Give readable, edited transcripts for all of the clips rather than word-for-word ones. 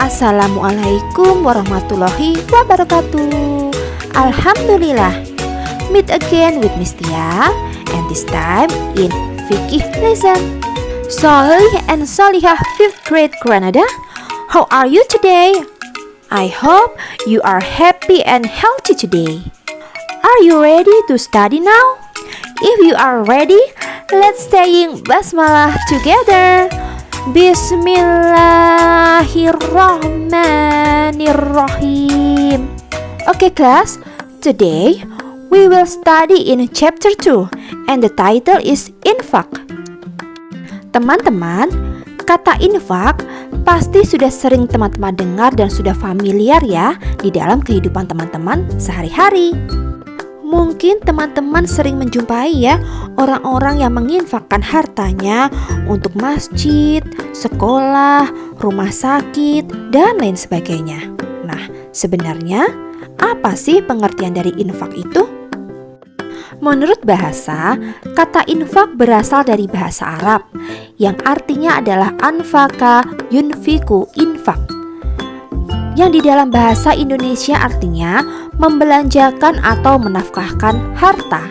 Assalamualaikum warahmatullahi wabarakatuh. Alhamdulillah. Meet again with Miss Tia, and this time in Fikih lesson. Solih and Solihah 5th grade Granada. How are you today? I hope you are happy and healthy today. Are you ready to study now? If you are ready, let's saying basmalah together. Bismillahirrahmanirrahim. Okay class, today we will study in chapter 2 and the title is infak. Teman-teman, kata infak pasti sudah sering teman-teman dengar dan sudah familiar ya di dalam kehidupan teman-teman sehari-hari. Mungkin teman-teman sering menjumpai ya orang-orang yang menginfakkan hartanya untuk masjid, sekolah, rumah sakit, dan lain sebagainya. Nah, sebenarnya apa sih pengertian dari infak itu? Menurut bahasa, kata infak berasal dari bahasa Arab yang artinya adalah anfaka yunfiku infak, yang di dalam bahasa Indonesia artinya membelanjakan atau menafkahkan harta.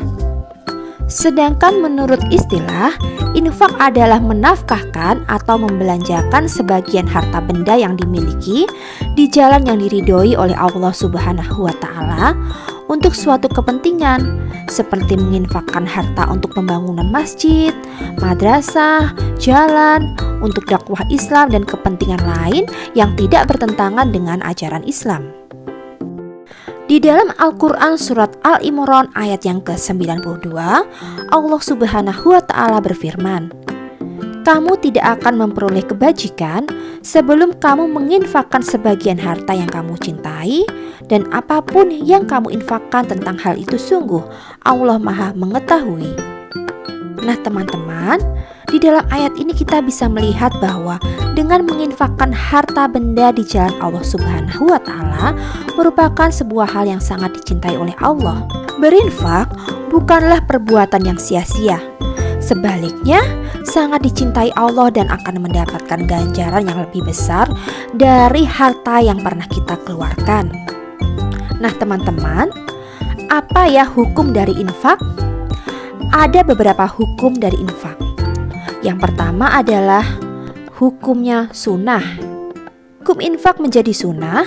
Sedangkan menurut istilah, infak adalah menafkahkan atau membelanjakan sebagian harta benda yang dimiliki di jalan yang diridhoi oleh Allah Subhanahu wa Ta'ala untuk suatu kepentingan, seperti menginfakkan harta untuk pembangunan masjid, madrasah, jalan, untuk dakwah Islam dan kepentingan lain yang tidak bertentangan dengan ajaran Islam. Di dalam Al-Quran surat Al-Imran ayat yang ke-92, Allah Subhanahu wa Ta'ala berfirman, "Kamu tidak akan memperoleh kebajikan sebelum kamu menginfakkan sebagian harta yang kamu cintai, dan apapun yang kamu infakkan tentang hal itu sungguh Allah Maha mengetahui." Nah teman-teman, di dalam ayat ini kita bisa melihat bahwa dengan menginfakkan harta benda di jalan Allah Subhanahu wa Ta'ala merupakan sebuah hal yang sangat dicintai oleh Allah. Berinfak bukanlah perbuatan yang sia-sia. Sebaliknya, sangat dicintai Allah dan akan mendapatkan ganjaran yang lebih besar dari harta yang pernah kita keluarkan. Nah teman-teman, apa ya hukum dari infak? Ada beberapa hukum dari infak. Yang pertama adalah hukumnya sunnah. Hukum infak menjadi sunnah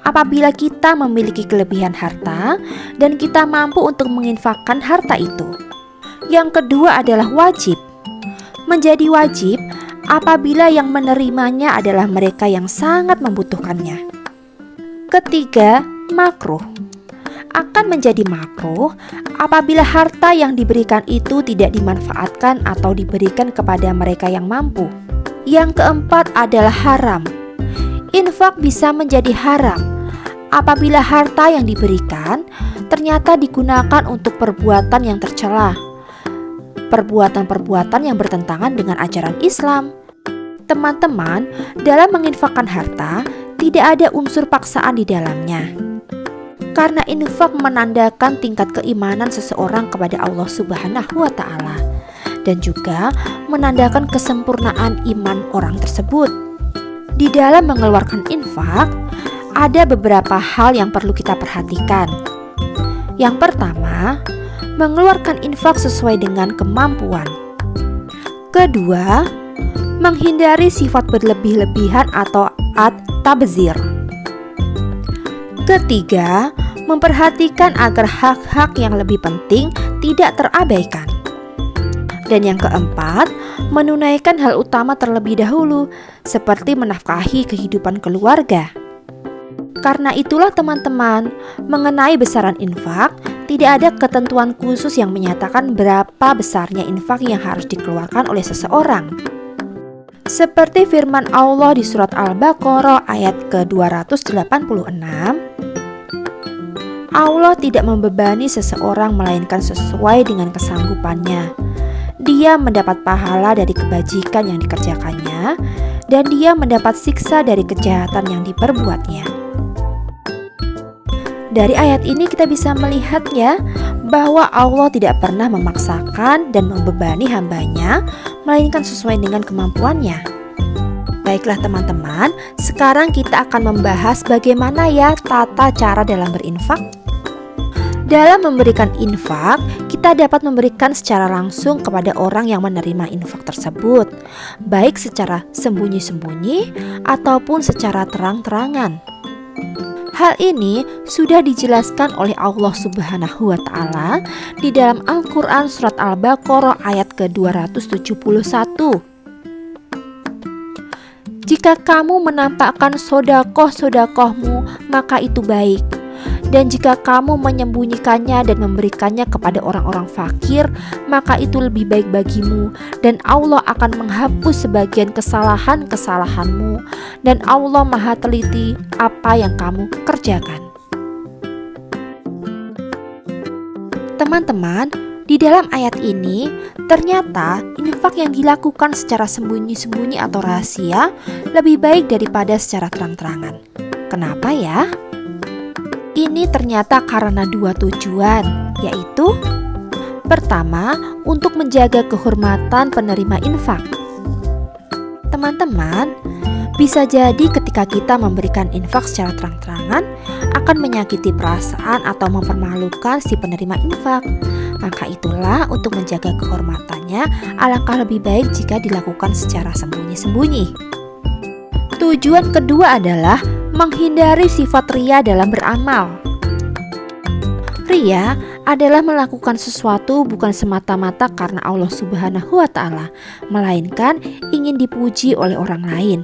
apabila kita memiliki kelebihan harta dan kita mampu untuk menginfakkan harta itu. Yang kedua adalah wajib. Menjadi wajib apabila yang menerimanya adalah mereka yang sangat membutuhkannya. Ketiga, makruh. Akan menjadi makruh apabila harta yang diberikan itu tidak dimanfaatkan atau diberikan kepada mereka yang mampu. Yang keempat adalah haram. Infak bisa menjadi haram apabila harta yang diberikan ternyata digunakan untuk perbuatan yang tercela, perbuatan-perbuatan yang bertentangan dengan ajaran Islam. Teman-teman, dalam menginfakkan harta tidak ada unsur paksaan di dalamnya. Karena infak menandakan tingkat keimanan seseorang kepada Allah Subhanahu wa Ta'ala dan juga menandakan kesempurnaan iman orang tersebut. Di dalam mengeluarkan infak, ada beberapa hal yang perlu kita perhatikan. Yang pertama, mengeluarkan infak sesuai dengan kemampuan. Kedua, menghindari sifat berlebih-lebihan atau at-tabzir. Ketiga, memperhatikan agar hak-hak yang lebih penting tidak terabaikan. Dan yang keempat, menunaikan hal utama terlebih dahulu, seperti menafkahi kehidupan keluarga. Karena itulah teman-teman, mengenai besaran infak, tidak ada ketentuan khusus yang menyatakan berapa besarnya infak yang harus dikeluarkan oleh seseorang. Seperti firman Allah di surat Al-Baqarah ayat ke-286, Allah tidak membebani seseorang melainkan sesuai dengan kesanggupannya. Dia mendapat pahala dari kebajikan yang dikerjakannya, dan dia mendapat siksa dari kejahatan yang diperbuatnya. Dari ayat ini kita bisa melihat ya bahwa Allah tidak pernah memaksakan dan membebani hambanya, melainkan sesuai dengan kemampuannya. Baiklah teman-teman, sekarang kita akan membahas bagaimana ya tata cara dalam berinfak. Dalam memberikan infak, kita dapat memberikan secara langsung kepada orang yang menerima infak tersebut, baik secara sembunyi-sembunyi ataupun secara terang-terangan. Hal ini sudah dijelaskan oleh Allah Subhanahu wa Ta'ala di dalam Al-Quran Surat Al-Baqarah ayat ke-271. Jika kamu menampakkan sodakoh-sodakohmu, maka itu baik. Dan jika kamu menyembunyikannya dan memberikannya kepada orang-orang fakir, maka itu lebih baik bagimu. Dan Allah akan menghapus sebagian kesalahan-kesalahanmu. Dan Allah Maha teliti apa yang kamu kerjakan. Teman-teman, di dalam ayat ini, ternyata infak yang dilakukan secara sembunyi-sembunyi atau rahasia lebih baik daripada secara terang-terangan. Kenapa ya? Ini ternyata karena dua tujuan, yaitu pertama, untuk menjaga kehormatan penerima infak. Teman-teman, bisa jadi ketika kita memberikan infak secara terang-terangan akan menyakiti perasaan atau mempermalukan si penerima infak. Maka itulah untuk menjaga kehormatannya alangkah lebih baik jika dilakukan secara sembunyi-sembunyi. Tujuan kedua adalah menghindari sifat ria dalam beramal. Ria adalah melakukan sesuatu bukan semata-mata karena Allah Subhanahu wa Ta'ala, melainkan ingin dipuji oleh orang lain.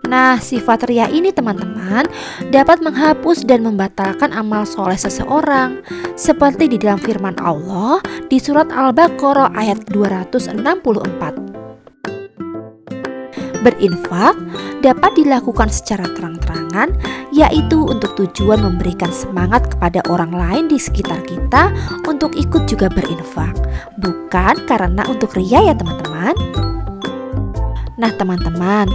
Nah, sifat ria ini teman-teman dapat menghapus dan membatalkan amal soleh seseorang, seperti di dalam firman Allah di surat Al-Baqarah ayat 264. Berinfak dapat dilakukan secara terang-terangan, yaitu untuk tujuan memberikan semangat kepada orang lain di sekitar kita untuk ikut juga berinfak, bukan karena untuk ria ya teman-teman. Nah teman-teman,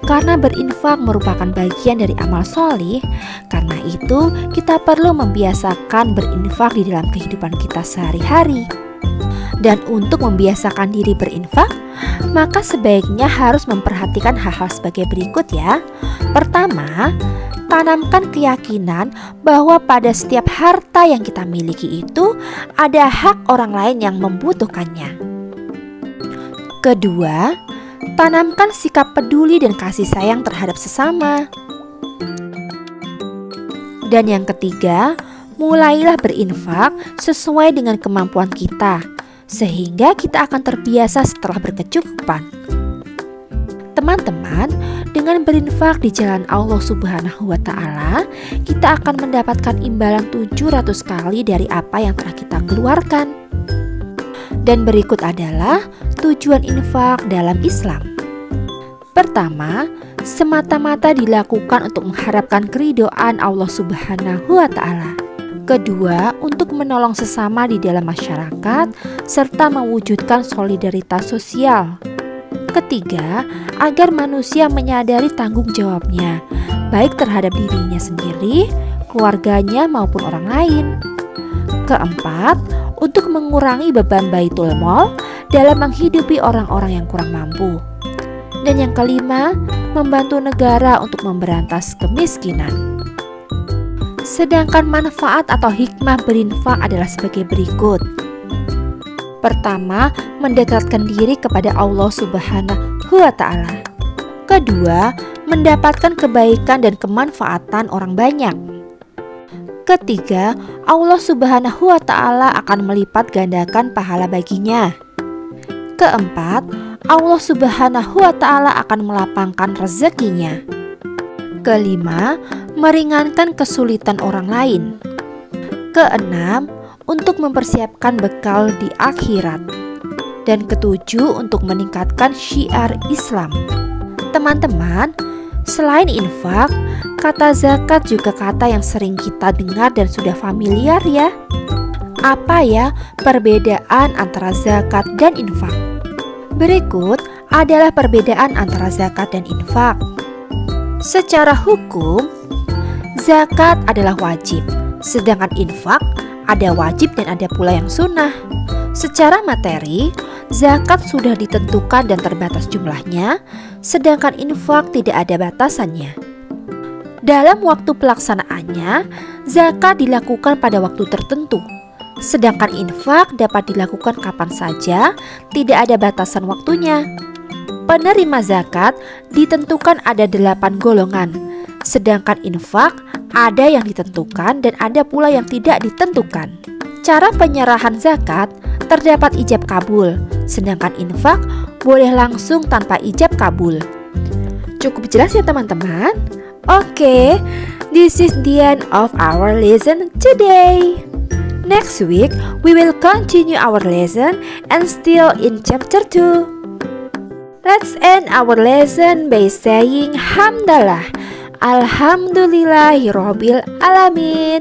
karena berinfak merupakan bagian dari amal solih, karena itu kita perlu membiasakan berinfak di dalam kehidupan kita sehari-hari. Dan untuk membiasakan diri berinfak, maka sebaiknya harus memperhatikan hal-hal sebagai berikut ya. Pertama, tanamkan keyakinan bahwa pada setiap harta yang kita miliki itu ada hak orang lain yang membutuhkannya. Kedua, tanamkan sikap peduli dan kasih sayang terhadap sesama. Dan yang ketiga, mulailah berinfak sesuai dengan kemampuan kita, sehingga kita akan terbiasa setelah berkecukupan. Teman-teman, dengan berinfak di jalan Allah Subhanahu wa Ta'ala, kita akan mendapatkan imbalan 700 kali dari apa yang telah kita keluarkan. Dan berikut adalah tujuan infak dalam Islam. Pertama, semata-mata dilakukan untuk mengharapkan keridhaan Allah Subhanahu wa Ta'ala. Kedua, untuk menolong sesama di dalam masyarakat serta mewujudkan solidaritas sosial. Ketiga, agar manusia menyadari tanggung jawabnya, baik terhadap dirinya sendiri, keluarganya maupun orang lain. Keempat, untuk mengurangi beban Baitul Mal dalam menghidupi orang-orang yang kurang mampu. Dan yang kelima, membantu negara untuk memberantas kemiskinan. Sedangkan manfaat atau hikmah berinfak adalah sebagai berikut. Pertama, mendekatkan diri kepada Allah Subhanahu wa Ta'ala. Kedua, mendapatkan kebaikan dan kemanfaatan orang banyak. Ketiga, Allah Subhanahu wa Ta'ala akan melipat gandakan pahala baginya. Keempat, Allah Subhanahu wa Ta'ala akan melapangkan rezekinya. Kelima, meringankan kesulitan orang lain. Keenam, untuk mempersiapkan bekal di akhirat. Dan ketujuh, untuk meningkatkan syiar Islam. Teman-teman, selain infak, kata zakat juga kata yang sering kita dengar dan sudah familiar ya. Apa ya perbedaan antara zakat dan infak? Berikut adalah perbedaan antara zakat dan infak. Secara hukum, zakat adalah wajib, sedangkan infak Ada wajib dan ada pula yang sunnah. Secara materi, zakat sudah ditentukan dan terbatas jumlahnya, sedangkan infak tidak ada batasannya. Dalam waktu pelaksanaannya, zakat dilakukan pada waktu tertentu, sedangkan infak dapat dilakukan kapan saja, tidak ada batasan waktunya. Penerima zakat ditentukan ada 8 golongan, sedangkan infak ada yang ditentukan dan ada pula yang tidak ditentukan. Cara penyerahan zakat terdapat ijab kabul, sedangkan infak boleh langsung tanpa ijab kabul. Cukup jelas ya teman-teman? Oke, this is the end of our lesson today. Next week, we will continue our lesson and still in chapter 2. Let's end our lesson by saying Hamdalah. Alhamdulillahirabbil alamin.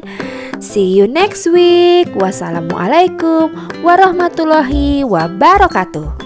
See you next week. Wassalamualaikum warahmatullahi wabarakatuh.